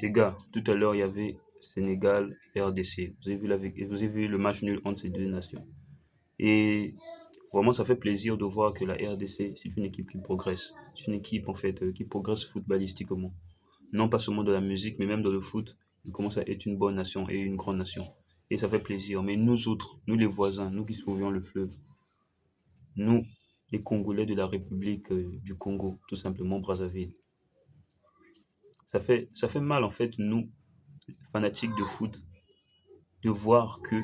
Les gars, tout à l'heure, il y avait Sénégal, RDC. Vous avez vu le match nul entre ces deux nations. Et vraiment, ça fait plaisir de voir que la RDC, c'est une équipe qui progresse. C'est une équipe, en fait, qui progresse footballistiquement. Non pas seulement dans la musique, mais même dans le foot. Il commence à être une bonne nation et une grande nation. Et ça fait plaisir. Mais nous autres, nous les voisins, nous qui sauvions le fleuve, nous, les Congolais de la République du Congo, tout simplement Brazzaville, ça fait mal, en fait, nous, fanatiques de foot, de voir que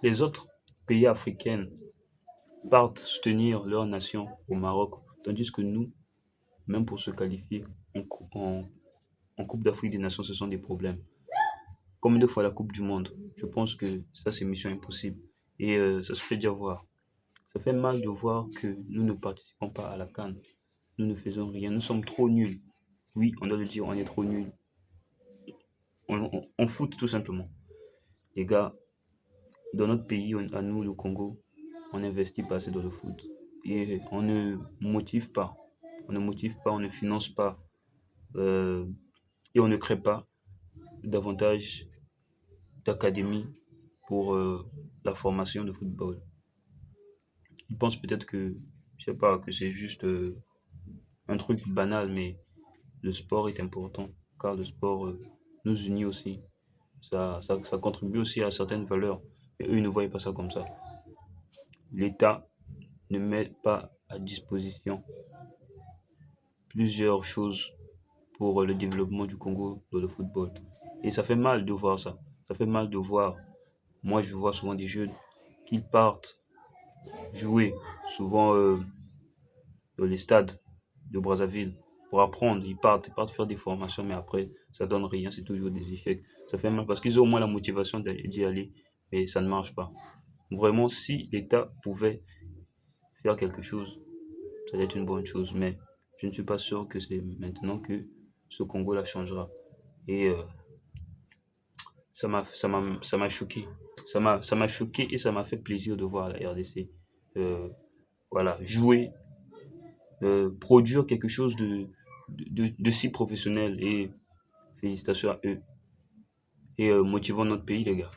les autres pays africains partent soutenir leur nation au Maroc, tandis que nous, même pour se qualifier en Coupe d'Afrique des Nations, ce sont des problèmes. Comme une fois la Coupe du Monde, je pense que ça, c'est mission impossible. Et ça se fait déjà voir. Ça fait mal de voir que nous ne participons pas à la CAN. Nous ne faisons rien. Nous sommes trop nuls. Oui, on doit le dire, on est trop nuls. On foot tout simplement. Les gars, dans notre pays, à nous, le Congo, on n'investit pas assez dans le foot. Et on ne motive pas. On ne motive pas, on ne finance pas. euh, et on ne crée pas davantage d'académies pour la formation de football. Ils pensent peut-être que, je sais pas, que c'est juste un truc banal, mais le sport est important, car le sport nous unit aussi. Ça contribue aussi à certaines valeurs. Et eux, ils ne voyaient pas ça comme ça. L'État ne met pas à disposition plusieurs choses pour le développement du Congo dans le football. Et ça fait mal de voir ça. Ça fait mal de voir. Moi, je vois souvent des jeunes qui partent jouer, souvent dans les stades de Brazzaville, pour apprendre. Ils partent faire des formations, mais après, ça donne rien, c'est toujours des échecs. Ça fait mal parce qu'ils ont au moins la motivation d'y aller, mais ça ne marche pas. Vraiment, si l'État pouvait faire quelque chose, ça va être une bonne chose, mais je ne suis pas sûr que c'est maintenant que ce Congo-là changera. Et ça m'a choqué. Ça m'a choqué et ça m'a fait plaisir de voir la RDC voilà, jouer, produire quelque chose de si professionnel. Et félicitations à eux. Et motivons notre pays, les gars.